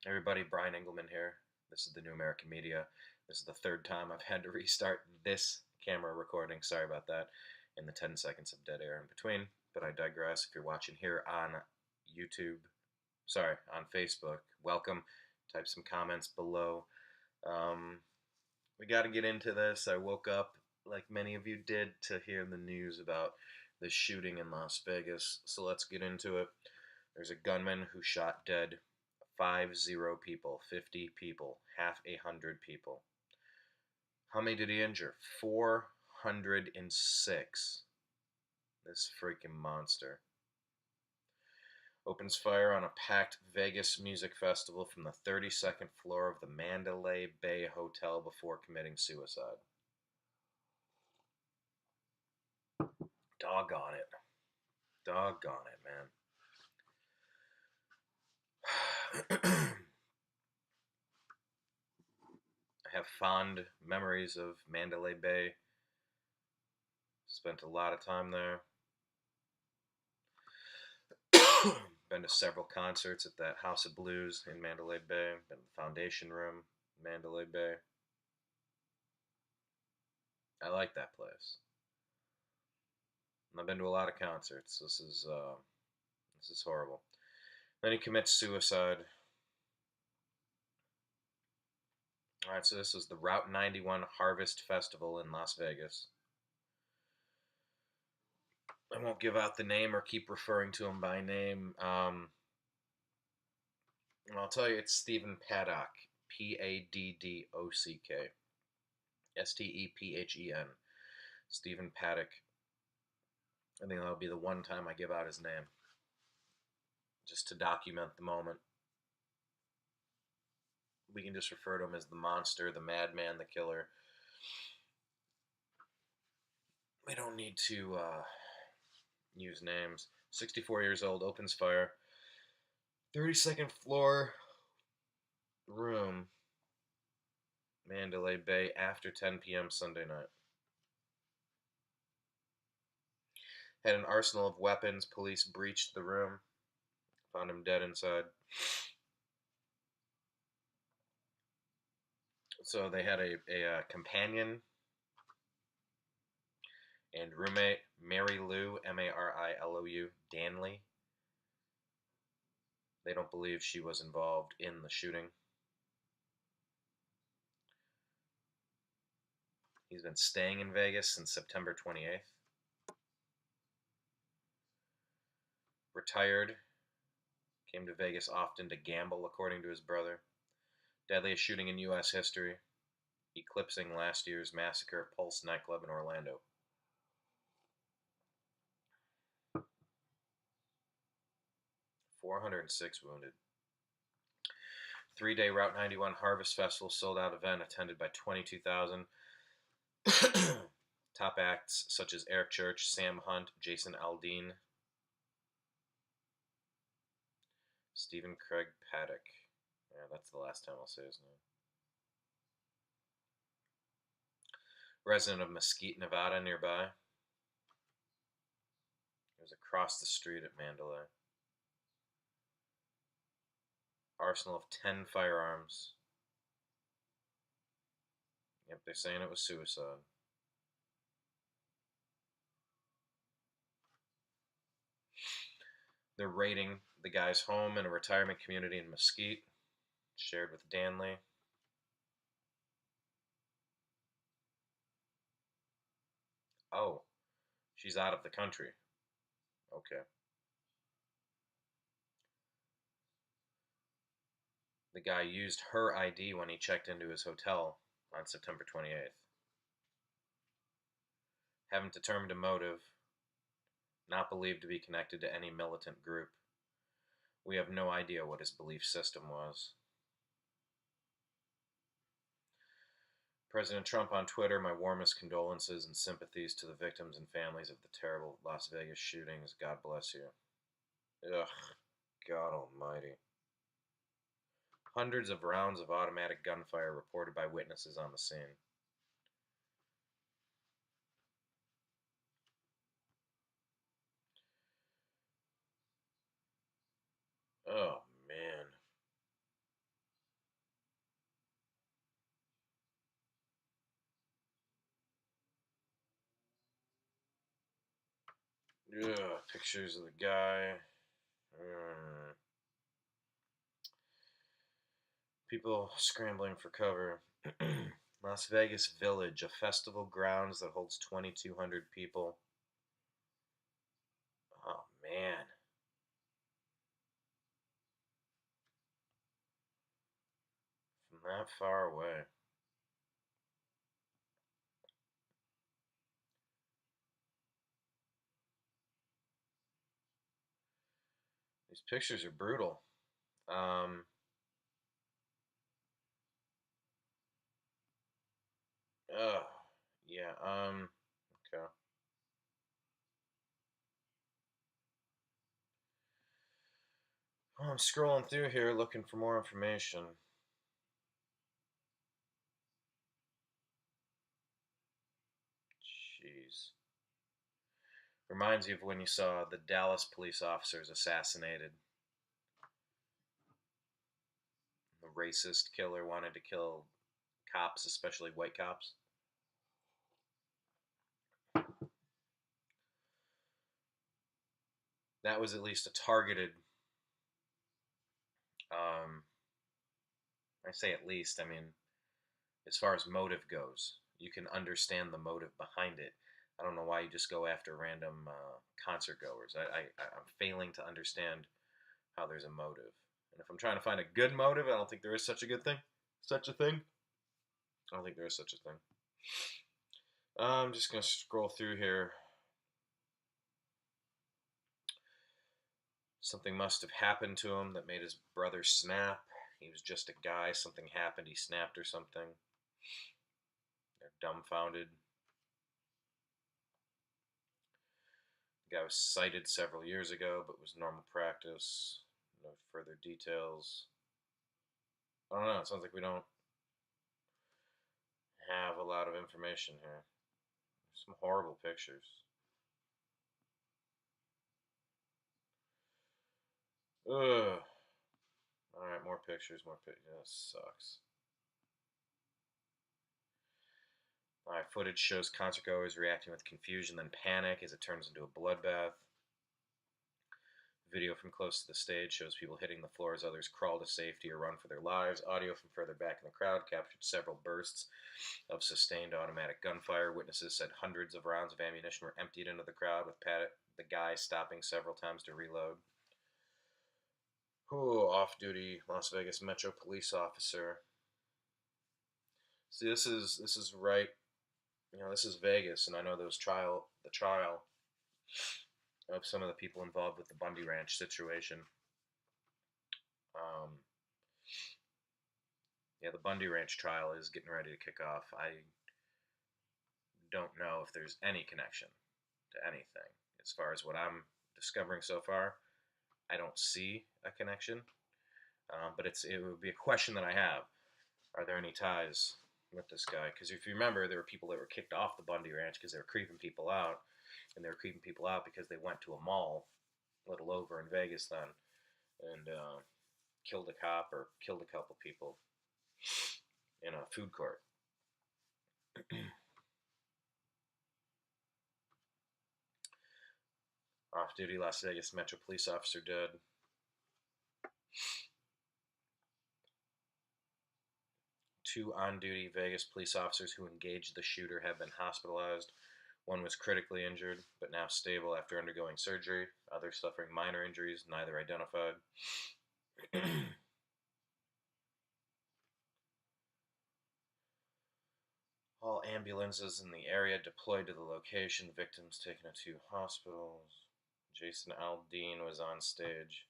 Everybody, Brian Engelman here. This is the New American Media. This is the third time I've had to restart this camera recording. Sorry about that. In the 10 seconds of dead air in between. But I digress. If you're watching here on YouTube, on Facebook, welcome. Type some comments below. We got to get into this. I woke up, like many of you did, to hear the news about the shooting in Las Vegas. So let's get into it. There's a gunman who shot dead 50 people, 50 people, half 100 people. How many did he injure? 406. This freaking monster. Opens fire on a packed Vegas music festival from the 32nd floor of the Mandalay Bay Hotel before committing suicide. Doggone it. Doggone it, man. I have fond memories of Mandalay Bay. Spent a lot of time there. Been to several concerts at that House of Blues in Mandalay Bay. Been to the Foundation Room in Mandalay Bay. I like that place. And I've been to a lot of concerts. This is horrible. Then he commits suicide. All right, so this is the Route 91 Harvest Festival in Las Vegas. I won't give out the name or keep referring to him by name. And I'll tell you, it's Stephen Paddock, Paddock, Stephen. Stephen Paddock. I think that'll be the one time I give out his name, just to document the moment. We can just refer to him as the monster, the madman, the killer. We don't need to use names. 64 years old, opens fire. 32nd floor room, Mandalay Bay, after 10 p.m. Sunday night. Had an arsenal of weapons. Police breached the room. Found him dead inside. So they had a companion and roommate, Mary Lou, Marilou, Danley. They don't believe she was involved in the shooting. He's been staying in Vegas since September 28th. Retired. Came to Vegas often to gamble, according to his brother. Deadliest shooting in U.S. history, eclipsing last year's massacre at Pulse nightclub in Orlando. .406 wounded. 3-day Route 91 Harvest Festival sold-out event attended by 22,000. Top acts such as Eric Church, Sam Hunt, Jason Aldean, Stephen Craig Paddock. Yeah, that's the last time I'll say his name. Resident of Mesquite, Nevada, nearby. It was across the street at Mandalay. Arsenal of 10 firearms. Yep, they're saying it was suicide. They're raiding the guy's home in a retirement community in Mesquite, shared with Danley. Oh, she's out of the country. Okay. The guy used her ID when he checked into his hotel on September 28th. Haven't determined a motive. Not believed to be connected to any militant group. We have no idea what his belief system was. President Trump on Twitter, my warmest condolences and sympathies to the victims and families of the terrible Las Vegas shootings. God bless you. Ugh, God almighty. Hundreds of rounds of automatic gunfire reported by witnesses on the scene. Oh, man. Ugh, pictures of the guy. People scrambling for cover. Las Vegas Village, a festival grounds that holds 2,200 people. Oh, man. From that far away. These pictures are brutal. Uh, yeah, okay. Well, I'm scrolling through here looking for more information. Jeez. Reminds you of when you saw the Dallas police officers assassinated. The racist killer wanted to kill cops, especially white cops. That was at least a targeted. Um, I say at least. I mean, as far as motive goes, you can understand the motive behind it. I don't know why you just go after random concert goers. I'm failing to understand how there's a motive. And if I'm trying to find a good motive, I don't think there is such a good thing. Such a thing? I don't think there is such a thing. I'm just going to scroll through here. Something must have happened to him that made his brother snap. He was just a guy. Something happened. He snapped or something. They're dumbfounded. The guy was cited several years ago, but was normal practice. No further details. I don't know. It sounds like we don't have a lot of information here. Some horrible pictures. Ugh. Alright, more pictures, more pictures. That sucks. Alright, footage shows concertgoers reacting with confusion, then panic as it turns into a bloodbath. Video from close to the stage shows people hitting the floor as others crawl to safety or run for their lives. Audio from further back in the crowd captured several bursts of sustained automatic gunfire. Witnesses said hundreds of rounds of ammunition were emptied into the crowd, with the guy stopping several times to reload. Off-duty Las Vegas Metro police officer. See, this is right. You know, this is Vegas, and I know the trial of some of the people involved with the Bundy Ranch situation. Um, yeah, the Bundy Ranch trial is getting ready to kick off. I don't know if there's any connection to anything. As far as what I'm discovering so far, I don't see a connection. But it would be a question that I have. Are there any ties with this guy? Because if you remember, there were people that were kicked off the Bundy Ranch because they were creeping people out. And they were creeping people out because they went to a mall, a little over in Vegas then, and killed a cop or killed a couple people in a food court. Off-duty Las Vegas Metro police officer dead. 2 on-duty Vegas police officers who engaged the shooter have been hospitalized. One was critically injured, but now stable after undergoing surgery. Others suffering minor injuries, neither identified. All ambulances in the area deployed to the location. Victims taken to 2 hospitals. Jason Aldean was on stage.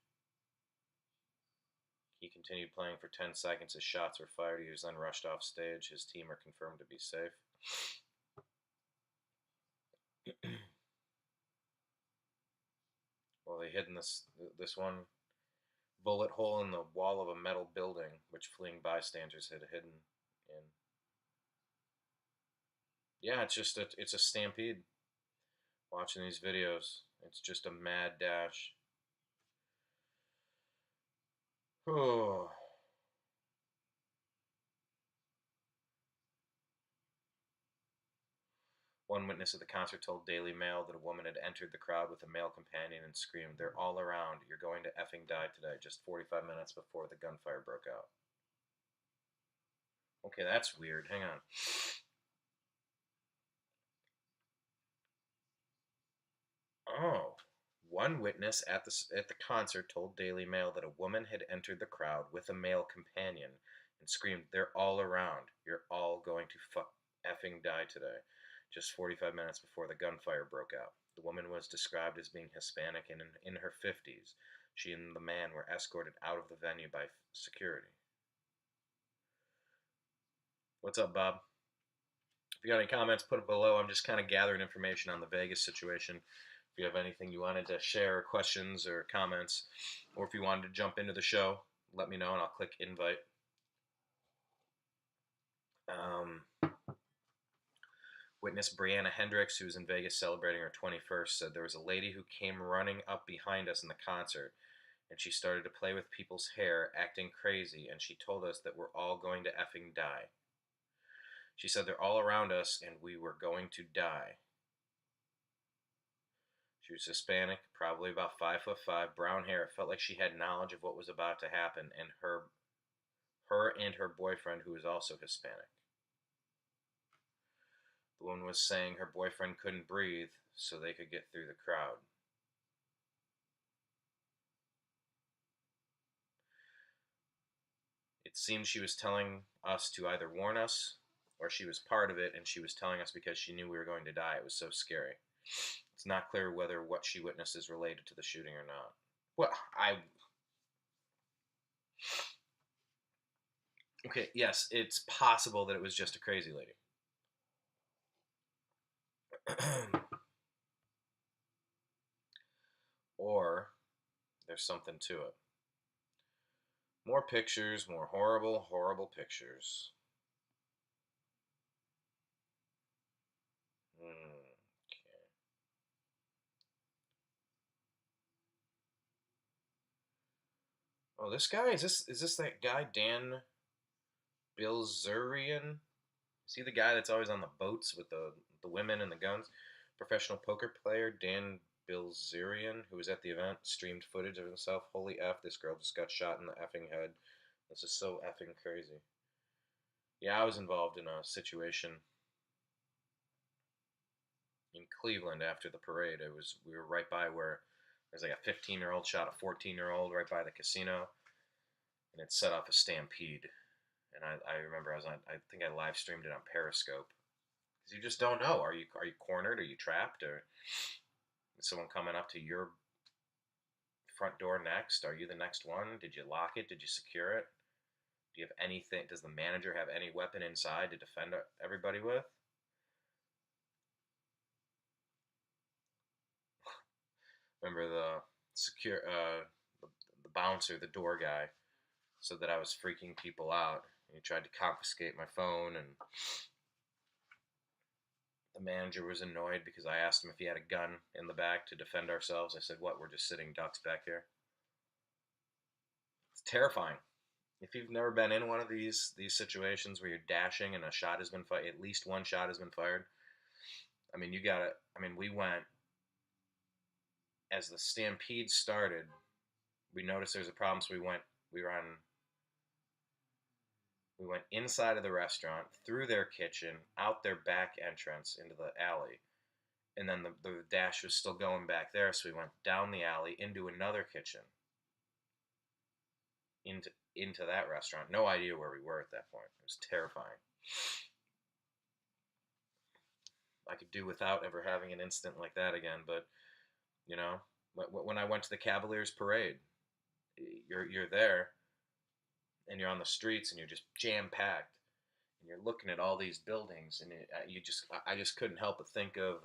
He continued playing for 10 seconds as shots were fired. He was then rushed off stage. His team are confirmed to be safe. Well, they hid in this one bullet hole in the wall of a metal building, which fleeing bystanders had hidden in. Yeah, it's a stampede. Watching these videos, it's just a mad dash. Oh. One witness at the concert told Daily Mail that a woman had entered the crowd with a male companion and screamed, "They're all around. You're going to effing die today," just 45 minutes before the gunfire broke out. Okay, that's weird. Hang on. Oh. One witness at the concert told Daily Mail that a woman had entered the crowd with a male companion and screamed, "They're all around. You're all going to effing die today," just 45 minutes before the gunfire broke out. The woman was described as being Hispanic and in her 50s. She and the man were escorted out of the venue by security. What's up, Bob? If you got any comments, put it below. I'm just kind of gathering information on the Vegas situation. If you have anything you wanted to share, questions or comments, or if you wanted to jump into the show, let me know and I'll click invite. Witness Brianna Hendricks, who was in Vegas celebrating her 21st, said there was a lady who came running up behind us in the concert, and she started to play with people's hair, acting crazy, and she told us that we're all going to effing die. She said they're all around us and we were going to die. She was Hispanic, probably about 5'5", brown hair. It felt like she had knowledge of what was about to happen, and her and her boyfriend, who was also Hispanic. The woman was saying her boyfriend couldn't breathe, so they could get through the crowd. It seemed she was telling us to either warn us, or she was part of it, and she was telling us because she knew we were going to die. It was so scary. It's not clear whether what she witnessed is related to the shooting or not. Well, Okay, yes, it's possible that it was just a crazy lady. Or there's something to it. More pictures, more horrible, horrible pictures. Okay. Oh, this guy, is this that guy, Dan Bilzerian? Is he the guy that's always on the boats with the women and the guns? Professional poker player Dan Bilzerian, who was at the event, streamed footage of himself. Holy F, this girl just got shot in the effing head. This is so effing crazy. Yeah, I was involved in a situation in Cleveland after the parade. We were right by where there's like a 15-year-old shot a 14-year-old right by the casino, and it set off a stampede. And I remember I think I live streamed it on Periscope. Because you just don't know. Are you cornered? Are you trapped? Or is someone coming up to your front door next? Are you the next one? Did you lock it? Did you secure it? Do you have anything? Does the manager have any weapon inside to defend everybody with? Remember the bouncer, the door guy, said that I was freaking people out. He tried to confiscate my phone, and the manager was annoyed because I asked him if he had a gun in the back to defend ourselves. I said, "What? We're just sitting ducks back here." It's terrifying. If you've never been in one of these situations where you're dashing and a shot has been fired, at least one shot has been fired. I mean, we went as the stampede started. We noticed there's a problem, so we went inside of the restaurant, through their kitchen, out their back entrance into the alley. And then the dash was still going back there, so we went down the alley into another kitchen, into that restaurant. No idea where we were at that point. It was terrifying. I could do without ever having an incident like that again, but you know, when I went to the Cavaliers parade, you're there, and you're on the streets, and you're just jam packed, and you're looking at all these buildings, and I just couldn't help but think of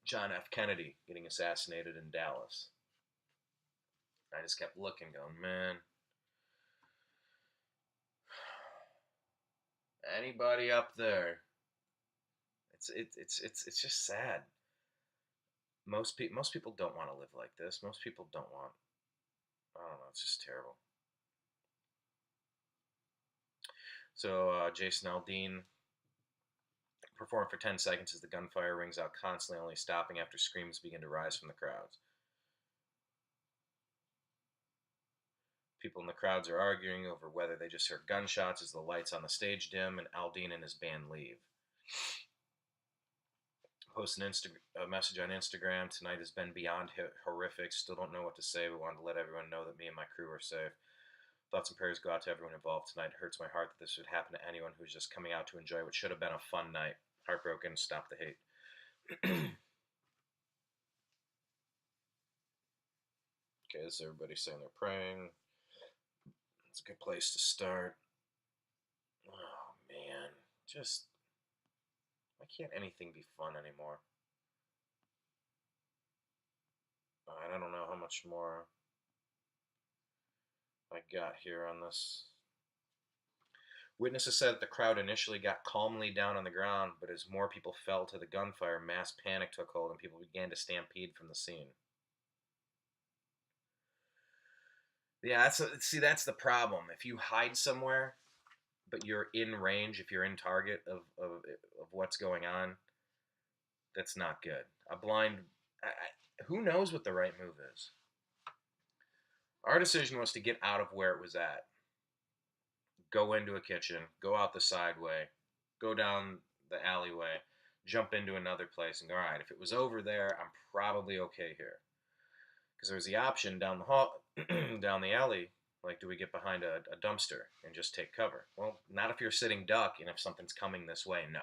John F. Kennedy getting assassinated in Dallas. I just kept looking, going, man, anybody up there? It's just sad. Most people don't want to live like this. Most people don't want. I don't know. It's just terrible. So Jason Aldean perform for 10 seconds as the gunfire rings out constantly, only stopping after screams begin to rise from the crowds. People in the crowds are arguing over whether they just heard gunshots as the lights on the stage dim and Aldean and his band leave. Posted a message on Instagram. Tonight has been beyond horrific. Still don't know what to say, but wanted to let everyone know that me and my crew are safe. Thoughts and prayers go out to everyone involved tonight. It hurts my heart that this would happen to anyone who's just coming out to enjoy what should have been a fun night. Heartbroken. Stop the hate. Okay, this is everybody saying they're praying. It's a good place to start. Oh, man. Just, why can't anything be fun anymore? I don't know how much more I got here on this. Witnesses said that the crowd initially got calmly down on the ground, but as more people fell to the gunfire, mass panic took hold and people began to stampede from the scene. Yeah, that's the problem. If you hide somewhere, but you're in range, if you're in target of what's going on, that's not good. Who knows what the right move is? Our decision was to get out of where it was at. Go into a kitchen, go out the side way, go down the alleyway, jump into another place, and go, all right, if it was over there, I'm probably okay here. Because there was the option down the hall, down the alley, like, do we get behind a dumpster and just take cover? Well, not if you're sitting duck and if something's coming this way, no.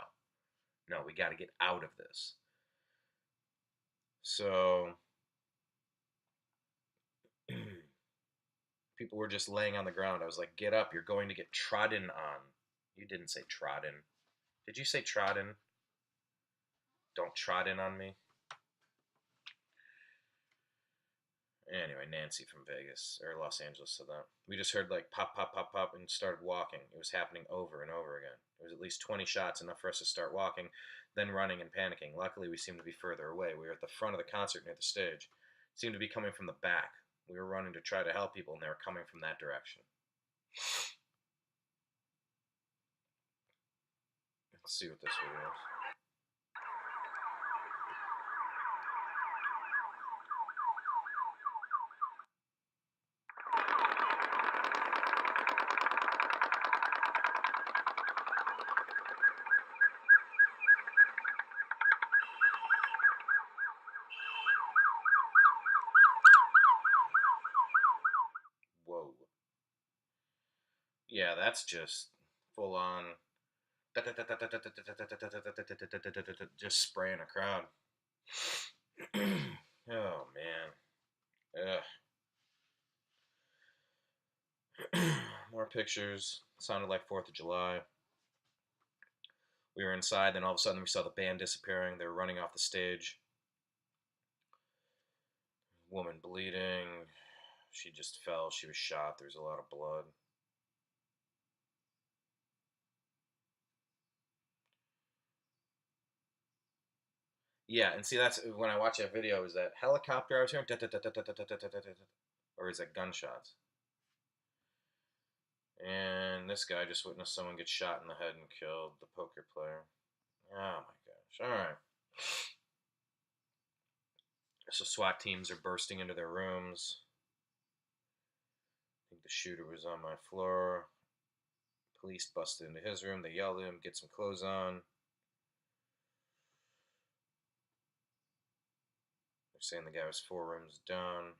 No, we got to get out of this. So people were just laying on the ground. I was like, get up, you're going to get trodden on. You didn't say trodden. Did you say trodden? Don't trodden on me. Anyway, Nancy from Vegas, or Los Angeles said that. We just heard like pop, pop, pop, pop, and started walking. It was happening over and over again. It was at least 20 shots, enough for us to start walking, then running and panicking. Luckily, we seemed to be further away. We were at the front of the concert near the stage. It seemed to be coming from the back. We were running to try to help people, and they were coming from that direction. Let's see what this video is. Whoa. Yeah, that's just full on just spraying a crowd. Oh, man. More pictures. Sounded like 4th of July. We were inside, then all of a sudden we saw the band disappearing. They were running off the stage. Woman bleeding. She just fell. She was shot. There was a lot of blood. Yeah, and see, that's when I watch that video. Is that helicopter I was hearing? Or is that gunshots? And this guy just witnessed someone get shot in the head and killed, the poker player. Oh my gosh. Alright. So SWAT teams are bursting into their rooms. I think the shooter was on my floor. Police busted into his room. They yelled at him, get some clothes on. They're saying the guy was 4 rooms down.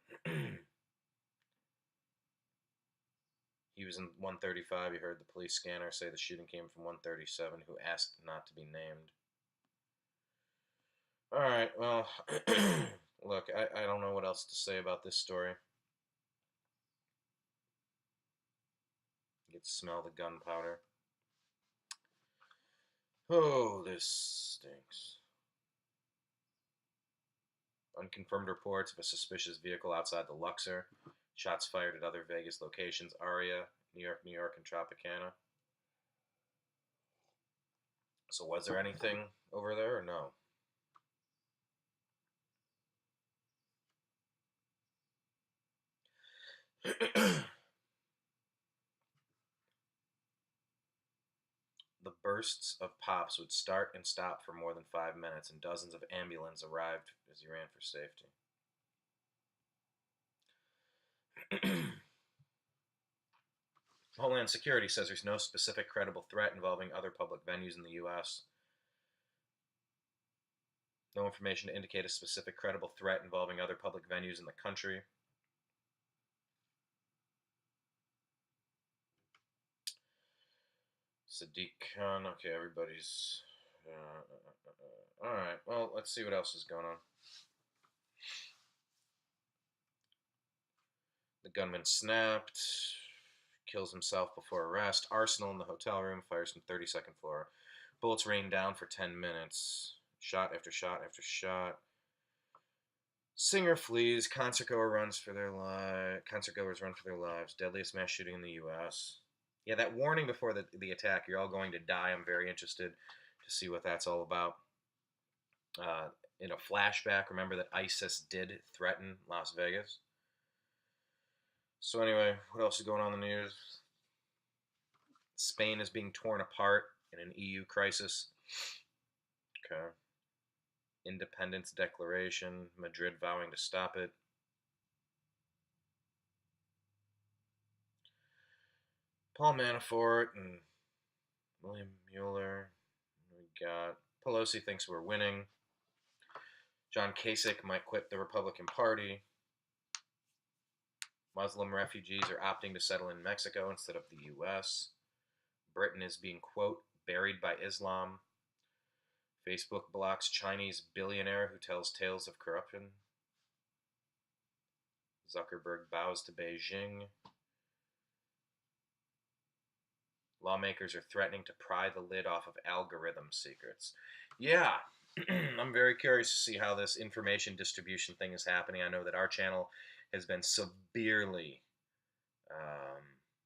He was in 135. You heard the police scanner say the shooting came from 137, who asked not to be named. Alright, well, look, I don't know what else to say about this story. You get to smell the gunpowder. Oh, this stinks. Unconfirmed reports of a suspicious vehicle outside the Luxor. Shots fired at other Vegas locations. Aria, New York, and Tropicana. So was there anything over there or no? The bursts of pops would start and stop for more than 5 minutes, and dozens of ambulances arrived as he ran for safety. Homeland Security says there's no specific credible threat involving other public venues in the U.S. No information to indicate a specific credible threat involving other public venues in the country. Sadiq Khan. Okay, everybody's... Alright, well, let's see what else is going on. The gunman snapped. Kills himself before arrest. Arsenal in the hotel room. Fires from 32nd floor. Bullets rain down for 10 minutes. Shot after shot after shot. Singer flees. Concertgoers run for their lives. Deadliest mass shooting in the U.S. Yeah, that warning before the attack, you're all going to die. I'm very interested to see what that's all about. In a flashback, remember that ISIS did threaten Las Vegas. So anyway, what else is going on in the news? Spain is being torn apart in an EU crisis. Okay. Independence Declaration. Madrid vowing to stop it. Paul Manafort and William Mueller. We got Pelosi thinks we're winning. John Kasich might quit the Republican Party. Muslim refugees are opting to settle in Mexico instead of the U.S. Britain is being, quote, buried by Islam. Facebook blocks Chinese billionaire who tells tales of corruption. Zuckerberg bows to Beijing. Lawmakers are threatening to pry the lid off of algorithm secrets. Yeah, I'm very curious to see how this information distribution thing is happening. I know that our channel has been severely,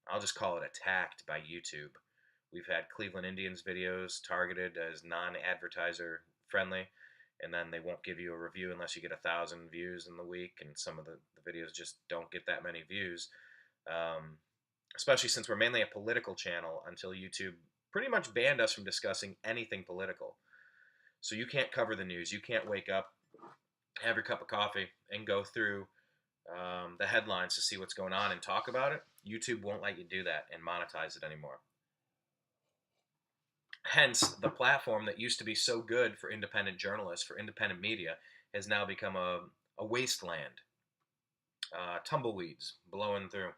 I'll just call it attacked by YouTube. We've had Cleveland Indians videos targeted as non-advertiser friendly, and then they won't give you a review unless you get 1,000 views in the week, and some of the videos just don't get that many views. Especially since we're mainly a political channel until YouTube pretty much banned us from discussing anything political. So you can't cover the news. You can't wake up, have your cup of coffee, and go through the headlines to see what's going on and talk about it. YouTube won't let you do that and monetize it anymore. Hence, the platform that used to be so good for independent journalists, for independent media, has now become a wasteland. Tumbleweeds blowing through.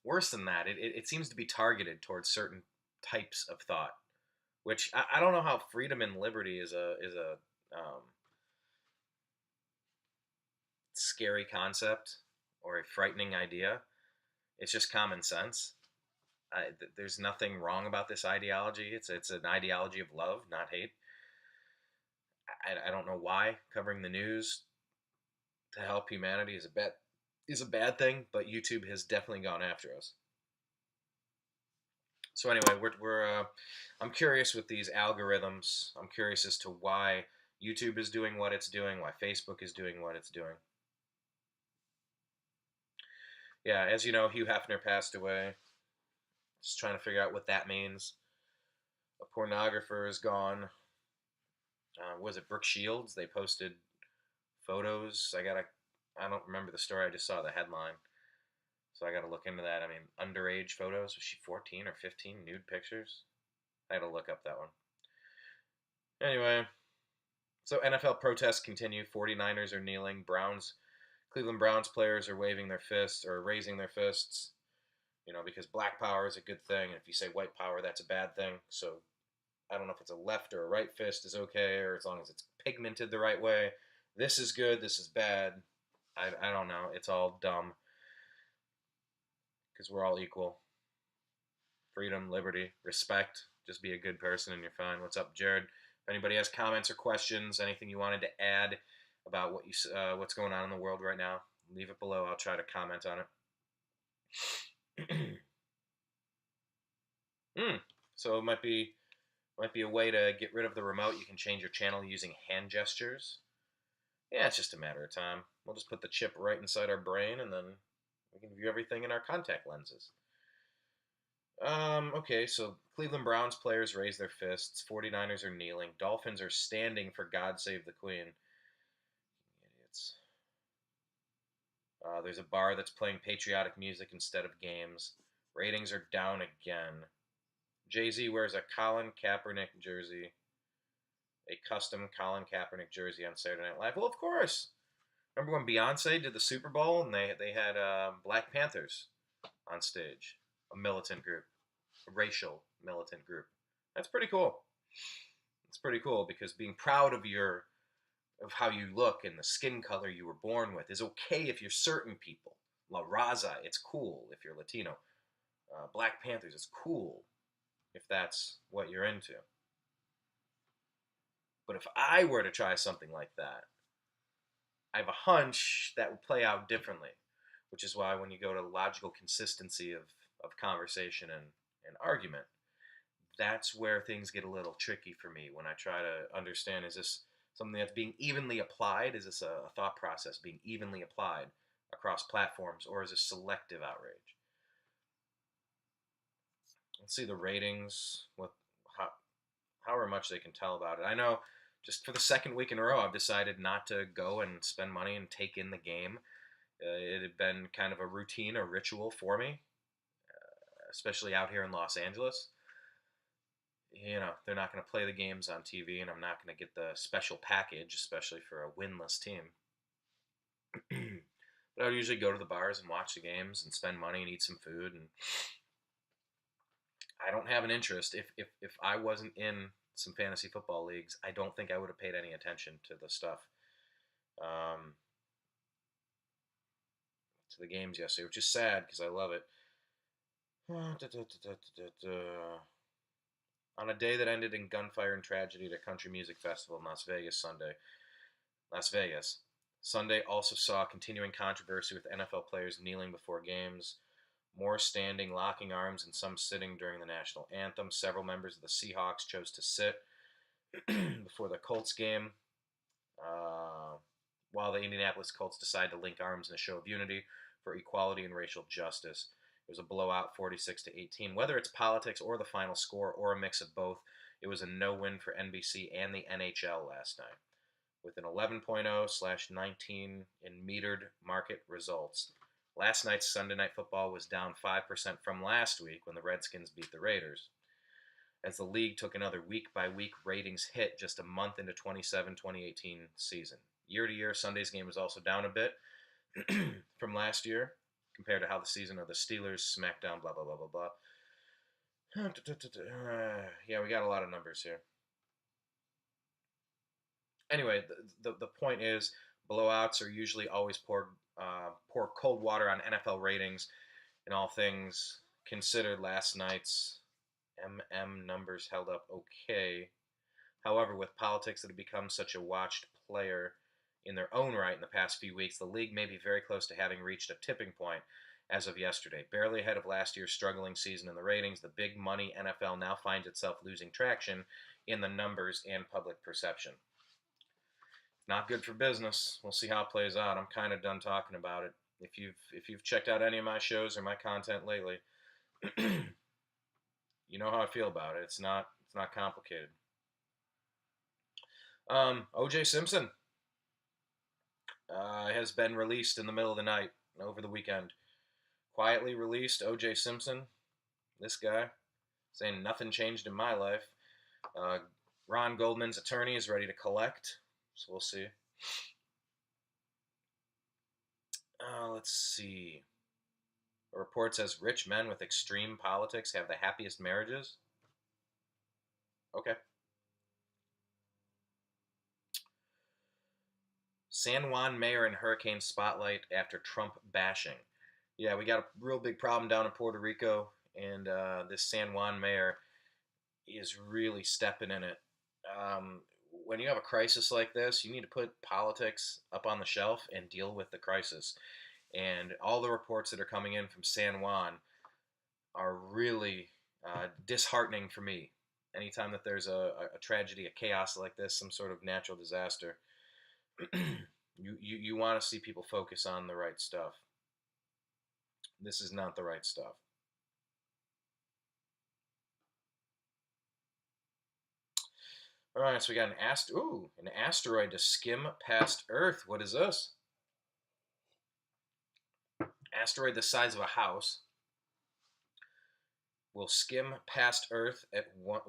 Worse than that, it seems to be targeted towards certain types of thought, which I don't know how freedom and liberty is a scary concept or a frightening idea. It's just common sense. There's nothing wrong about this ideology. It's an ideology of love, not hate. I don't know why covering the news to help humanity is a bad thing, but YouTube has definitely gone after us. So anyway, I'm curious with these algorithms. I'm curious as to why YouTube is doing what it's doing, why Facebook is doing what it's doing. Yeah, as you know, Hugh Hefner passed away. Just trying to figure out what that means. A pornographer is gone. Was it Brooke Shields? They posted photos. I don't remember the story. I just saw the headline. So I got to look into that. I mean, underage photos. Was she 14 or 15? Nude pictures? I got to look up that one. Anyway, so NFL protests continue. 49ers are kneeling. Cleveland Browns players are waving their fists or raising their fists. You know, because black power is a good thing. And if you say white power, that's a bad thing. So I don't know if it's a left or a right fist is okay, or as long as it's pigmented the right way. This is good. This is bad. I don't know. It's all dumb. Because we're all equal. Freedom, liberty, respect. Just be a good person and you're fine. What's up, Jared? If anybody has comments or questions, anything you wanted to add about what's going on in the world right now, leave it below. I'll try to comment on it. So it might be a way to get rid of the remote. You can change your channel using hand gestures. Yeah, it's just a matter of time. We'll just put the chip right inside our brain, and then we can view everything in our contact lenses. Okay, so Cleveland Browns players raise their fists. 49ers are kneeling. Dolphins are standing for God Save the Queen. Idiots. There's a bar that's playing patriotic music instead of games. Ratings are down again. Jay-Z wears a Colin Kaepernick jersey, a custom Colin Kaepernick jersey on Saturday Night Live. Well, of course. Remember when Beyonce did the Super Bowl and they had Black Panthers on stage, a militant group, a racial militant group. That's pretty cool. It's pretty cool because being proud of how you look and the skin color you were born with is okay if you're certain people. La Raza, it's cool if you're Latino. Black Panthers, it's cool if that's what you're into. But if I were to try something like that, I have a hunch that would play out differently, which is why when you go to logical consistency of conversation and argument, that's where things get a little tricky for me when I try to understand, is this something that's being evenly applied? Is this a thought process being evenly applied across platforms, or is this selective outrage? Let's see the ratings, what how, however much they can tell about it. I know just for the second week in a row, I've decided not to go and spend money and take in the game. It had been kind of a routine, a ritual for me, especially out here in Los Angeles. They're not going to play the games on TV, and I'm not going to get the special package, especially for a winless team. But I would usually go to the bars and watch the games and spend money and eat some food. And I don't have an interest. If I wasn't in some fantasy football leagues, I don't think I would have paid any attention to the stuff, to the games yesterday, which is sad because I love it. On a day that ended in gunfire and tragedy at a country music festival in Las Vegas. Sunday also saw continuing controversy with NFL players kneeling before games, more standing, locking arms, and some sitting during the national anthem. Several members of the Seahawks chose to sit before the Colts game, while the Indianapolis Colts decided to link arms in a show of unity for equality and racial justice. It was a blowout, 46-18. Whether it's politics or the final score or a mix of both, it was a no-win for NBC and the NHL last night. With an 11.0/19 in metered market results, last night's Sunday Night Football was down 5% from last week when the Redskins beat the Raiders. As the league took another week-by-week ratings hit just a month into 2018 season. Year-to-year, Sunday's game was also down a bit from last year, compared to how the season of the Steelers, SmackDown, blah, blah, blah, blah, blah. Yeah, we got a lot of numbers here. Anyway, the point is, blowouts are usually always pour cold water on NFL ratings, and all things considered, last night's numbers held up okay. However, with politics that have become such a watched player in their own right in the past few weeks, the league may be very close to having reached a tipping point as of yesterday. Barely ahead of last year's struggling season in the ratings, the big money NFL now finds itself losing traction in the numbers and public perception. Not good for business. We'll see how it plays out. I'm kind of done talking about it. If you've checked out any of my shows or my content lately, you know how I feel about it. It's not complicated. O.J. Simpson has been released in the middle of the night over the weekend. Quietly released O.J. Simpson. This guy saying nothing changed in my life. Ron Goldman's attorney is ready to collect, so we'll see. Let's see. A report says rich men with extreme politics have the happiest marriages. Okay. San Juan mayor in hurricane spotlight after Trump bashing. Yeah, we got a real big problem down in Puerto Rico, and this San Juan mayor is really stepping in it. When you have a crisis like this, you need to put politics up on the shelf and deal with the crisis. And all the reports that are coming in from San Juan are really disheartening for me. Anytime that there's a tragedy, a chaos like this, some sort of natural disaster, you want to see people focus on the right stuff. This is not the right stuff. All right, so we got an asteroid to skim past Earth. What is this? Asteroid the size of a house will skim past Earth at one.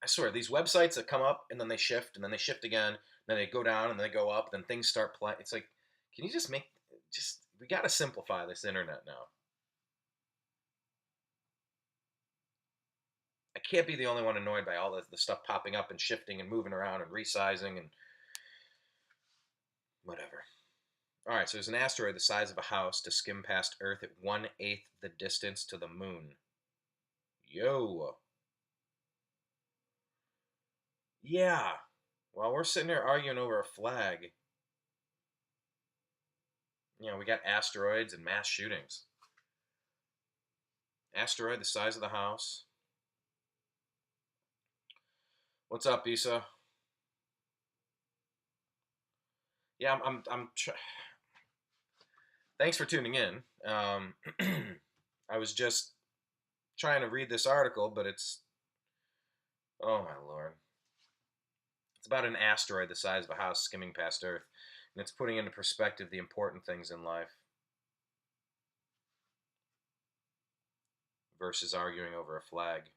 I swear, these websites that come up and then they shift and then they shift again, and then they go down and then they go up, then things start playing. It's like, can you just we got to simplify this internet now. I can't be the only one annoyed by all the stuff popping up and shifting and moving around and resizing and whatever. All right, so there's an asteroid the size of a house to skim past Earth at 1/8 the distance to the moon. Yo. Yeah. While we're sitting here arguing over a flag, we got asteroids and mass shootings. Asteroid the size of the house. What's up, Isa? Yeah, thanks for tuning in. I was just trying to read this article, but oh my lord. It's about an asteroid the size of a house skimming past Earth, and it's putting into perspective the important things in life versus arguing over a flag.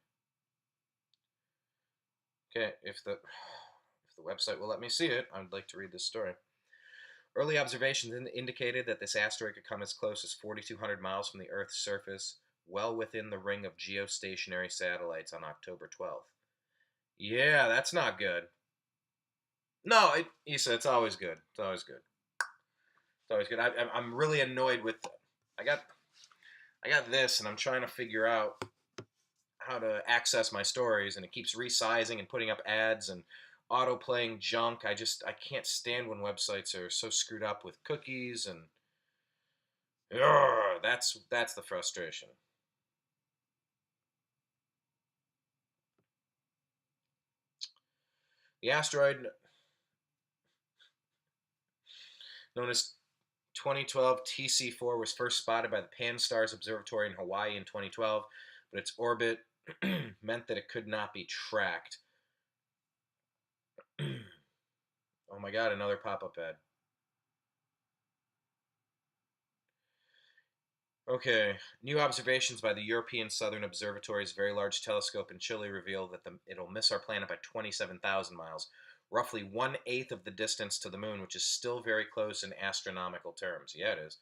Okay, if the website will let me see it, I'd like to read this story. Early observations indicated that this asteroid could come as close as 4,200 miles from the Earth's surface, well within the ring of geostationary satellites on October 12th. Yeah, that's not good. No, Issa, it's always good. It's always good. It's always good. I'm really annoyed with. I got this, and I'm trying to figure out how to access my stories, and it keeps resizing and putting up ads and auto playing junk. I can't stand when websites are so screwed up with cookies and. That's the frustration. The asteroid known as 2012 TC4 was first spotted by the Pan-STARRS Observatory in Hawaii in 2012, but its orbit meant that it could not be tracked. Oh my god, another pop-up ad. Okay, new observations by the European Southern Observatory's Very Large Telescope in Chile reveal that it'll miss our planet by 27,000 miles, roughly 1/8 of the distance to the moon, which is still very close in astronomical terms. Yeah, it is.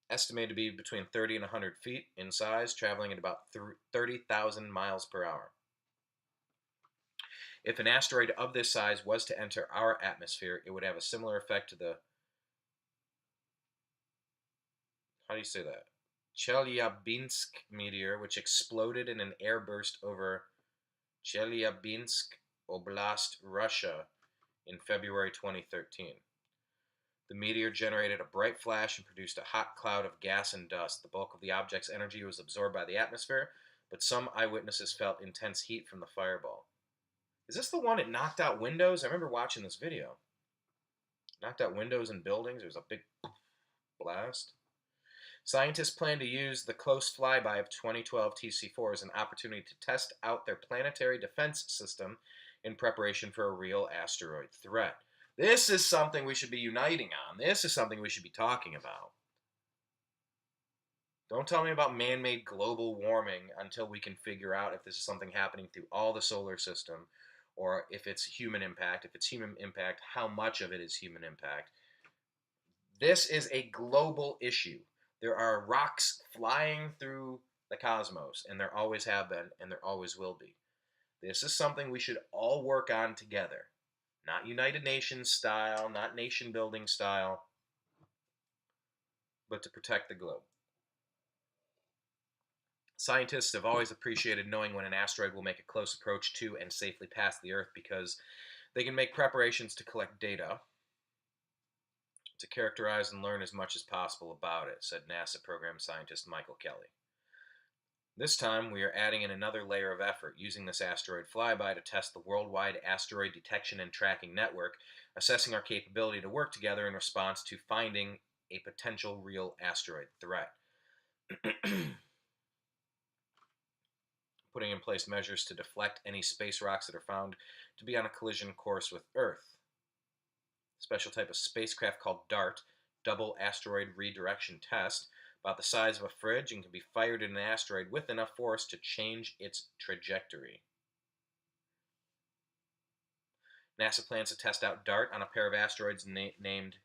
Estimated to be between 30 and 100 feet in size, traveling at about 30,000 miles per hour. If an asteroid of this size was to enter our atmosphere, it would have a similar effect to the... How do you say that? Chelyabinsk meteor, which exploded in an airburst over Chelyabinsk Oblast, Russia, in February 2013. The meteor generated a bright flash and produced a hot cloud of gas and dust. The bulk of the object's energy was absorbed by the atmosphere, but some eyewitnesses felt intense heat from the fireball. Is this the one that knocked out windows? I remember watching this video. Knocked out windows and buildings. There was a big blast. Scientists plan to use the close flyby of 2012 TC4 as an opportunity to test out their planetary defense system in preparation for a real asteroid threat. This is something we should be uniting on. This is something we should be talking about. Don't tell me about man-made global warming until we can figure out if this is something happening through all the solar system, or if it's human impact. If it's human impact, how much of it is human impact? This is a global issue. There are rocks flying through the cosmos, and there always have been, and there always will be. This is something we should all work on together. Not United Nations style, not nation building style, but to protect the globe. Scientists have always appreciated knowing when an asteroid will make a close approach to and safely pass the Earth because they can make preparations to collect data, to characterize and learn as much as possible about it, said NASA program scientist Michael Kelly. This time, we are adding in another layer of effort, using this asteroid flyby to test the worldwide asteroid detection and tracking network, assessing our capability to work together in response to finding a potential real asteroid threat. putting in place measures to deflect any space rocks that are found to be on a collision course with Earth. A special type of spacecraft called DART, Double Asteroid Redirection Test, about the size of a fridge and can be fired at an asteroid with enough force to change its trajectory. NASA plans to test out DART on a pair of asteroids named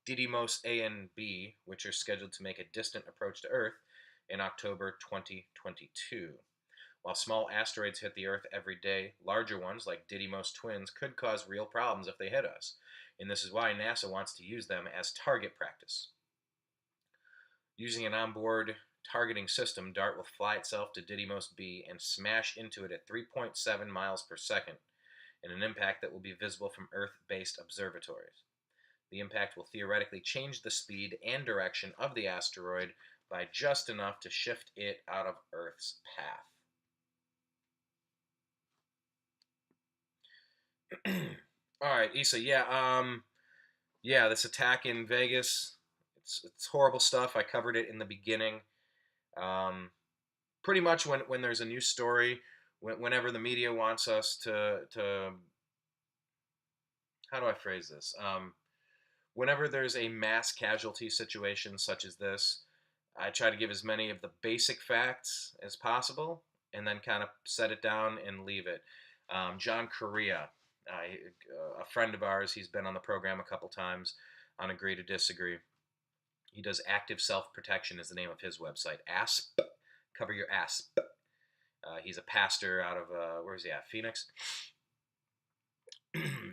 Didymos A and B, which are scheduled to make a distant approach to Earth in October 2022. While small asteroids hit the Earth every day, larger ones like Didymos twins could cause real problems if they hit us, and this is why NASA wants to use them as target practice. Using an onboard targeting system, DART will fly itself to Didymos B and smash into it at 3.7 miles per second in an impact that will be visible from Earth-based observatories. The impact will theoretically change the speed and direction of the asteroid by just enough to shift it out of Earth's path. All right, Issa. Yeah, this attack in Vegas. It's horrible stuff. I covered it in the beginning. Pretty much when there's a new story, whenever the media wants us to how do I phrase this? Whenever there's a mass casualty situation such as this, I try to give as many of the basic facts as possible and then kind of set it down and leave it. John Correa, a friend of ours, he's been on the program a couple times on Agree to Disagree. He does Active Self-Protection is the name of his website. ASP, cover your ASP. He's a pastor out of, where is he at? Phoenix.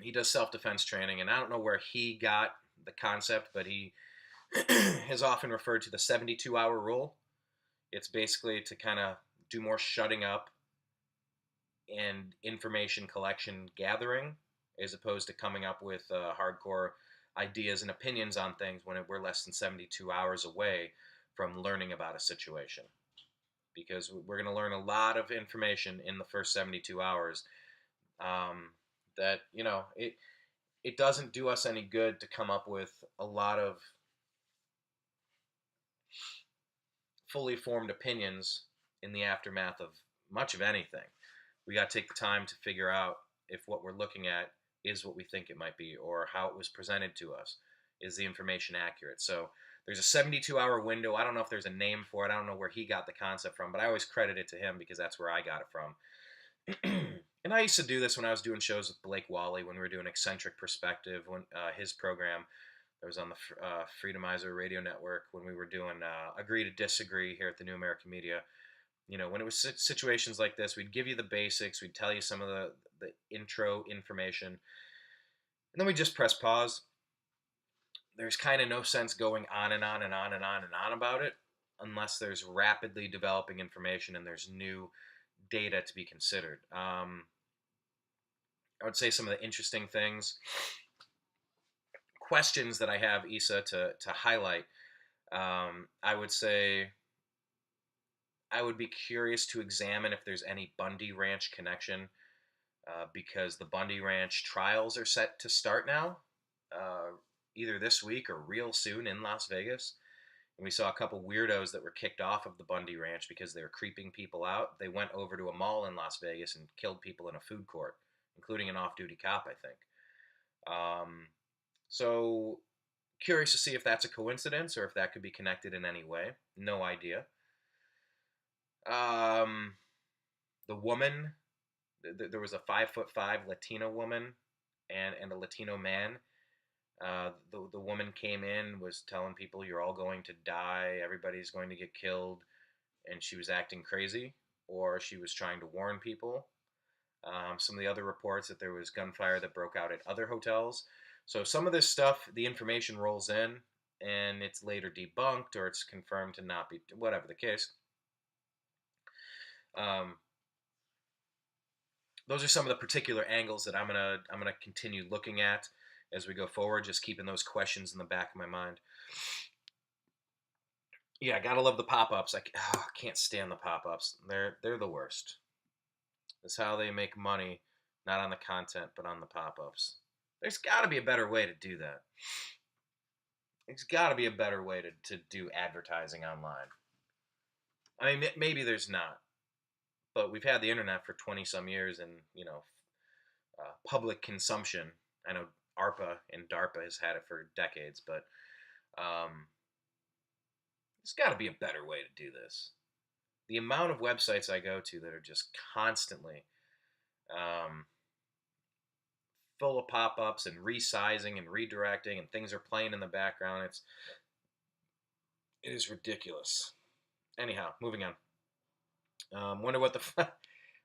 He does self-defense training, and I don't know where he got the concept, but he has often referred to the 72-hour rule. It's basically to kind of do more shutting up and information collection gathering as opposed to coming up with hardcore ideas and opinions on things when we're less than 72 hours away from learning about a situation. Because we're going to learn a lot of information in the first 72 hours that, it doesn't do us any good to come up with a lot of fully formed opinions in the aftermath of much of anything. We got to take the time to figure out if what we're looking at is what we think it might be, or how it was presented to us. Is the information accurate? So there's a 72-hour window. I don't know if there's a name for it. I don't know where he got the concept from, but I always credit it to him because that's where I got it from. And I used to do this when I was doing shows with Blake Wally, when we were doing Eccentric Perspective, when his program that was on the Freedomizer Radio Network, when we were doing Agree to Disagree here at the New American Media. When it was situations like this, we'd give you the basics, we'd tell you some of the intro information, and then we just press pause. There's kind of no sense going on and on and on and on and on about it unless there's rapidly developing information and there's new data to be considered. I would say some of the interesting things, questions that I have, Issa, to highlight. I would say I would be curious to examine if there's any Bundy Ranch connection, because the Bundy Ranch trials are set to start now, either this week or real soon in Las Vegas. And we saw a couple weirdos that were kicked off of the Bundy Ranch because they were creeping people out. They went over to a mall in Las Vegas and killed people in a food court, including an off-duty cop, I think. So curious to see if that's a coincidence or if that could be connected in any way. No idea. The woman, there was a 5'5" Latina woman and a Latino man. The woman came in, was telling people, you're all going to die, everybody's going to get killed, and she was acting crazy, or she was trying to warn people. Some of the other reports that there was gunfire that broke out at other hotels. So some of this stuff, the information rolls in, and it's later debunked, or it's confirmed to not be, whatever the case. Those are some of the particular angles that I'm gonna continue looking at as we go forward, just keeping those questions in the back of my mind. Yeah, gotta love the pop-ups. I can't stand the pop-ups. They're the worst. That's how they make money, not on the content, but on the pop-ups. There's got to be a better way to do that. There's got to be a better way to do advertising online. I mean, maybe there's not. but we've had the internet for 20 some years, and public consumption. I know ARPA and DARPA has had it for decades, but um, there's got to be a better way to do this. The amount of websites I go to that are just constantly um, full of pop-ups and resizing and redirecting, and things are playing in the background. It is ridiculous. Anyhow, moving on. Wonder what the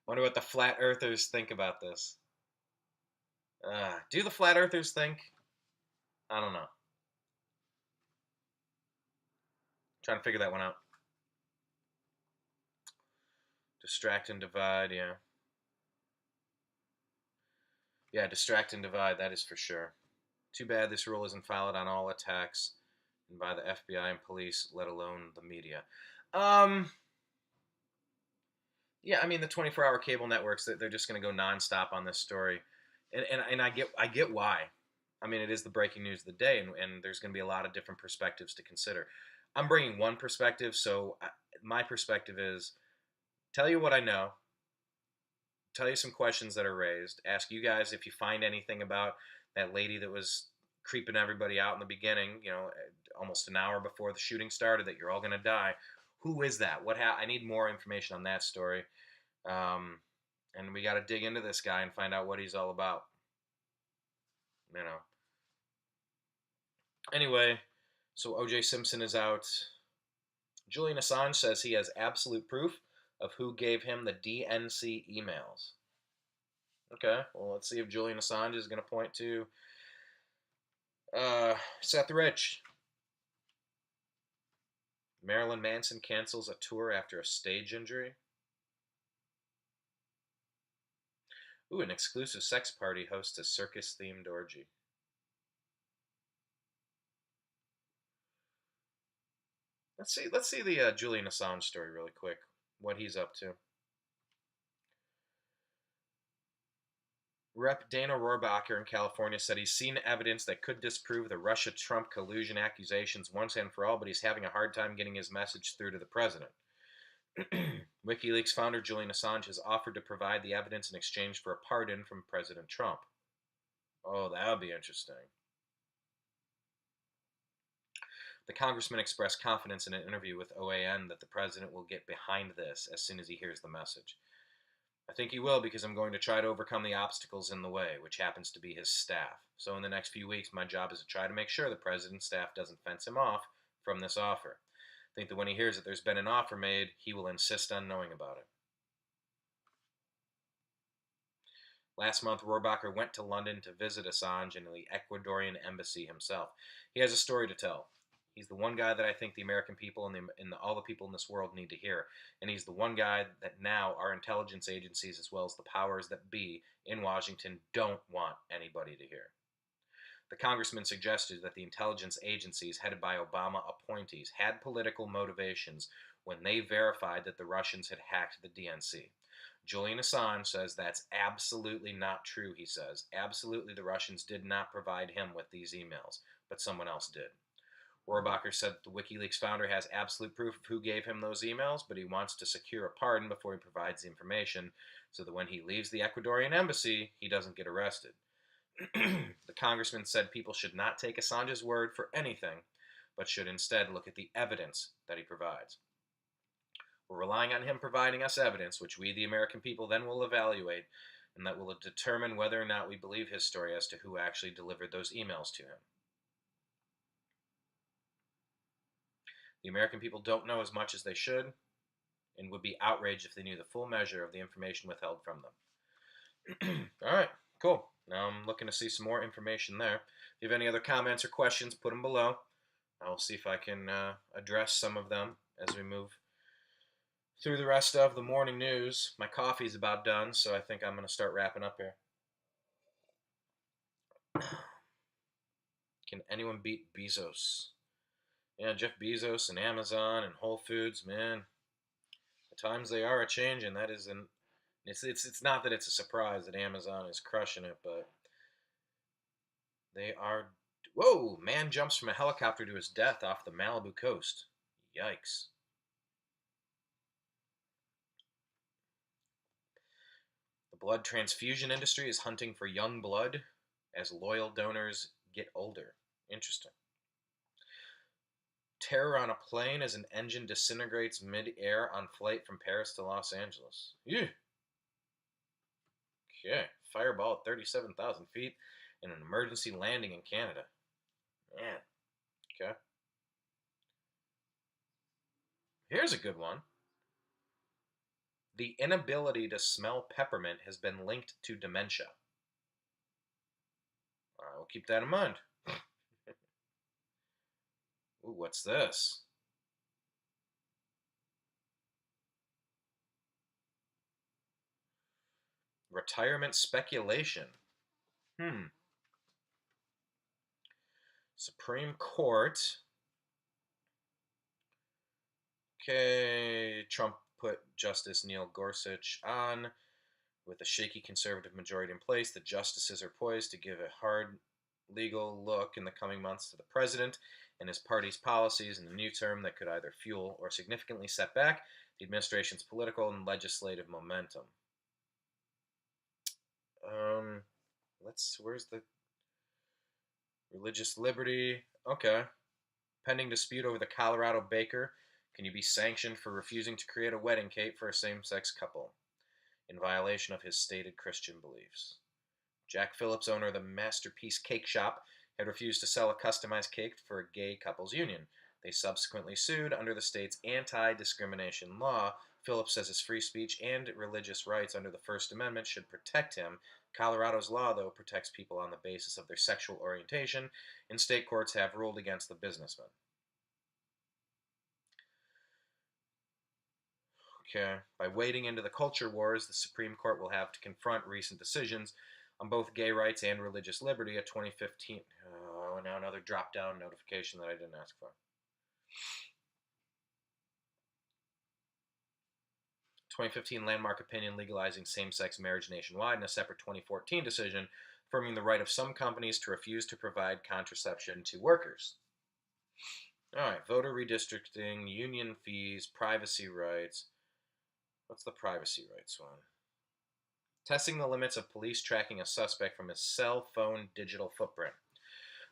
wonder what the flat earthers think about this. Do the flat earthers think? I don't know. Trying to figure that one out. Distract and divide, yeah. Yeah, distract and divide, that is for sure. Too bad this rule isn't followed on all attacks and by the FBI and police, let alone the media. Yeah, I mean the 24-hour cable networks, they're just going to go nonstop on this story, and I get why. I mean, it is the breaking news of the day, and there's going to be a lot of different perspectives to consider. I'm bringing one perspective, so my perspective is tell you what I know, tell you some questions that are raised, ask you guys if you find anything about that lady that was creeping everybody out in the beginning, almost an hour before the shooting started, that you're all going to die. Who is that? I need more information on that story. And we got to dig into this guy and find out what he's all about. Anyway, so O.J. Simpson is out. Julian Assange says he has absolute proof of who gave him the DNC emails. Okay, well, let's see if Julian Assange is going to point to Seth Rich. Marilyn Manson cancels a tour after a stage injury. Ooh, an exclusive sex party hosts a circus-themed orgy. Let's see the Julian Assange story really quick. What he's up to. Rep. Dana Rohrabacher in California said he's seen evidence that could disprove the Russia-Trump collusion accusations once and for all, but he's having a hard time getting his message through to the president. WikiLeaks founder Julian Assange has offered to provide the evidence in exchange for a pardon from President Trump. Oh, that would be interesting. The congressman expressed confidence in an interview with OAN that the president will get behind this as soon as he hears the message. I think he will, because I'm going to try to overcome the obstacles in the way, which happens to be his staff. So in the next few weeks, my job is to try to make sure the president's staff doesn't fence him off from this offer. I think that when he hears that there's been an offer made, he will insist on knowing about it. Last month, Rohrabacher went to London to visit Assange in the Ecuadorian embassy himself. He has a story to tell. He's the one guy that I think the American people and all the people in this world need to hear. And he's the one guy that now our intelligence agencies, as well as the powers that be in Washington, don't want anybody to hear. The congressman suggested that the intelligence agencies headed by Obama appointees had political motivations when they verified that the Russians had hacked the DNC. Julian Assange says that's absolutely not true, he says. Absolutely, the Russians did not provide him with these emails, but someone else did. Rohrabacher said that the WikiLeaks founder has absolute proof of who gave him those emails, but he wants to secure a pardon before he provides the information so that when he leaves the Ecuadorian embassy, he doesn't get arrested. The congressman said people should not take Assange's word for anything, but should instead look at the evidence that he provides. We're relying on him providing us evidence, which we, the American people, then will evaluate, and that will determine whether or not we believe his story as to who actually delivered those emails to him. The American people don't know as much as they should, and would be outraged if they knew the full measure of the information withheld from them. All right, cool. Now I'm looking to see some more information there. If you have any other comments or questions, put them below. I'll see if I can address some of them as we move through the rest of the morning news. My coffee's about done, so I think I'm going to start wrapping up here. Can anyone beat Bezos? Yeah, Jeff Bezos and Amazon and Whole Foods, man. The times they are a-changing. That is it's not that it's a surprise that Amazon is crushing it, but they are. Whoa! Man jumps from a helicopter to his death off the Malibu coast. Yikes. The blood transfusion industry is hunting for young blood as loyal donors get older. Interesting. Terror on a plane as an engine disintegrates mid-air on flight from Paris to Los Angeles. Ew. Okay. Fireball at 37,000 feet in an emergency landing in Canada. Man. Okay. Here's a good one. The inability to smell peppermint has been linked to dementia. All right, we'll keep that in mind. Ooh, what's this? Retirement speculation. Supreme Court. Okay, Trump put Justice Neil Gorsuch on. With a shaky conservative majority in place, the justices are poised to give a hard legal look in the coming months to the president and his party's policies in the new term that could either fuel or significantly set back the administration's political and legislative momentum. Where's the religious liberty? Okay. Pending dispute over the Colorado baker, can you be sanctioned for refusing to create a wedding cake for a same-sex couple in violation of his stated Christian beliefs? Jack Phillips, owner of the Masterpiece Cake Shop, had refused to sell a customized cake for a gay couple's union. They subsequently sued under the state's anti-discrimination law. Phillips says his free speech and religious rights under the First Amendment should protect him. Colorado's law, though, protects people on the basis of their sexual orientation, and state courts have ruled against the businessman. Okay. By wading into the culture wars, the Supreme Court will have to confront recent decisions on both gay rights and religious liberty. A 2015, now another drop-down notification that I didn't ask for. 2015 landmark opinion legalizing same-sex marriage nationwide, and a separate 2014 decision affirming the right of some companies to refuse to provide contraception to workers. All right, voter redistricting, union fees, privacy rights. What's the privacy rights one? Testing the limits of police tracking a suspect from his cell phone digital footprint.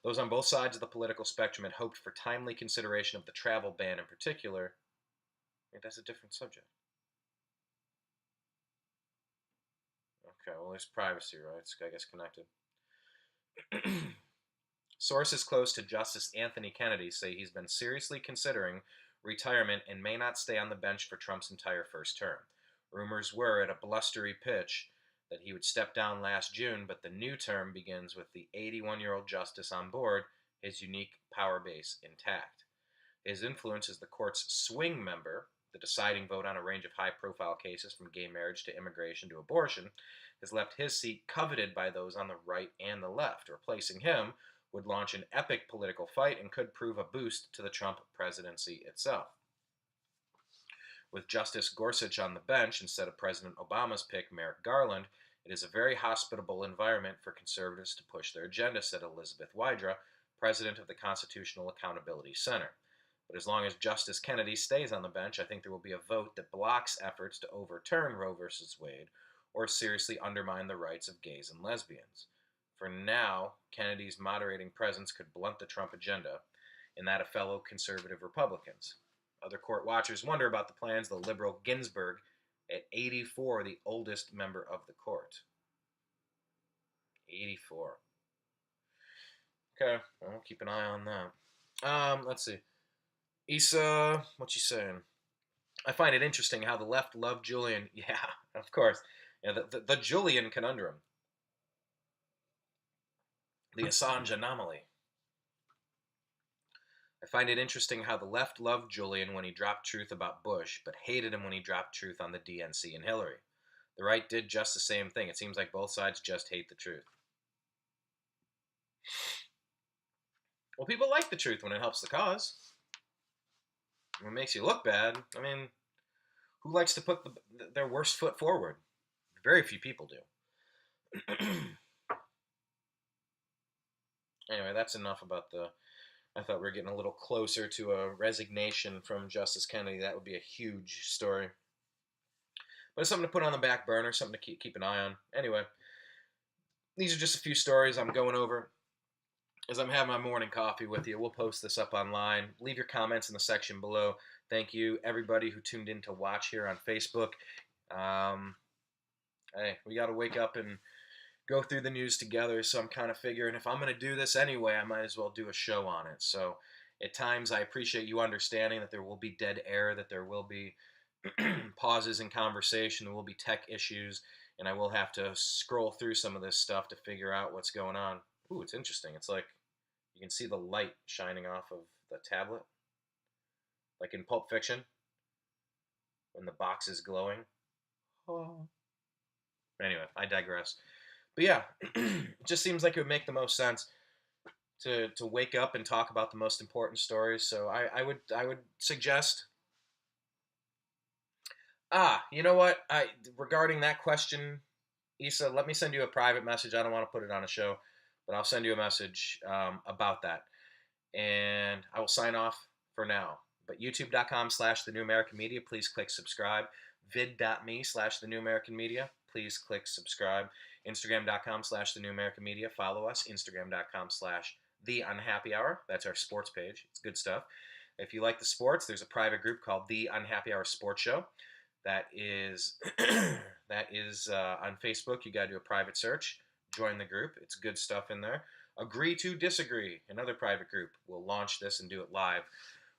Those on both sides of the political spectrum had hoped for timely consideration of the travel ban in particular. Wait, that's a different subject. Okay, well, there's privacy rights, I guess, connected. Sources close to Justice Anthony Kennedy say he's been seriously considering retirement and may not stay on the bench for Trump's entire first term. Rumors were at a blustery pitch that he would step down last June, but the new term begins with the 81-year-old justice on board, his unique power base intact. His influence as the court's swing member, the deciding vote on a range of high-profile cases from gay marriage to immigration to abortion, has left his seat coveted by those on the right and the left. Replacing him would launch an epic political fight and could prove a boost to the Trump presidency itself. With Justice Gorsuch on the bench instead of President Obama's pick, Merrick Garland, it is a very hospitable environment for conservatives to push their agenda, said Elizabeth Wydra, president of the Constitutional Accountability Center. But as long as Justice Kennedy stays on the bench, I think there will be a vote that blocks efforts to overturn Roe v. Wade or seriously undermine the rights of gays and lesbians. For now, Kennedy's moderating presence could blunt the Trump agenda, and that of fellow conservative Republicans. Other court watchers wonder about the plans of the liberal Ginsburg, at 84, the oldest member of the court. 84. Okay, well, keep an eye on that. Let's see. Issa, what you saying? I find it interesting how the left loved Julian. Yeah, of course. Yeah, the Julian conundrum. The Assange anomaly. I find it interesting how the left loved Julian when he dropped truth about Bush, but hated him when he dropped truth on the DNC and Hillary. The right did just the same thing. It seems like both sides just hate the truth. Well, people like the truth when it helps the cause. When it makes you look bad, I mean, who likes to put their worst foot forward? Very few people do. Anyway, that's enough about the... I thought we were getting a little closer to a resignation from Justice Kennedy. That would be a huge story. But it's something to put on the back burner, something to keep an eye on. Anyway, these are just a few stories I'm going over as I'm having my morning coffee with you. We'll post this up online. Leave your comments in the section below. Thank you, everybody who tuned in to watch here on Facebook. Hey, we got to wake up and go through the news together. So I'm kind of figuring if I'm going to do this anyway, I might as well do a show on it. So at times, I appreciate you understanding that there will be dead air, that there will be pauses in conversation, there will be tech issues, and I will have to scroll through some of this stuff to figure out what's going on. Ooh, it's interesting. It's like you can see the light shining off of the tablet, like in Pulp Fiction, when the box is glowing. Oh. Anyway, I digress. But yeah, it just seems like it would make the most sense to wake up and talk about the most important stories. So I would suggest. You know what? Regarding that question, Issa, let me send you a private message. I don't want to put it on a show, but I'll send you a message about that. And I will sign off for now. But youtube.com/TheNewAmericanMedia, please click subscribe. vid.me/TheNewAmericanMedia, please click subscribe. Instagram.com/TheNewAmericanMedia, follow us. Instagram.com/TheUnhappyHour, that's our sports page. It's good stuff. If you like the sports, there's a private group called The Unhappy Hour Sports Show. That is on Facebook. You got to do a private search. Join the group. It's good stuff in there. Agree to Disagree, another private group. We'll launch this and do it live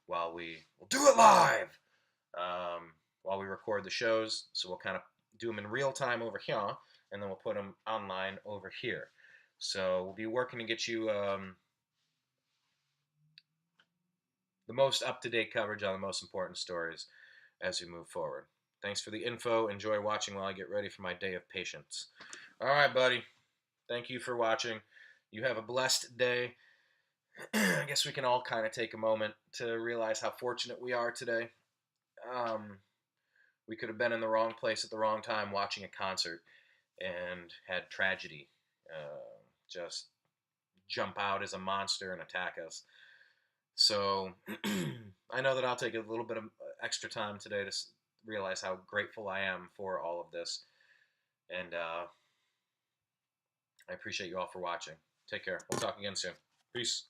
while we'll do it live while we record the shows. So we'll kind of do them in real time over here, and then we'll put them online over here. So we'll be working to get you the most up-to-date coverage on the most important stories as we move forward. Thanks for the info. Enjoy watching while I get ready for my day of patience. All right, buddy. Thank you for watching. You have a blessed day. I guess we can all kind of take a moment to realize how fortunate we are today. We could have been in the wrong place at the wrong time watching a concert and had tragedy just jump out as a monster and attack us. So I know that I'll take a little bit of extra time today to realize how grateful I am for all of this. And I appreciate you all for watching. Take care. We'll talk again soon. Peace.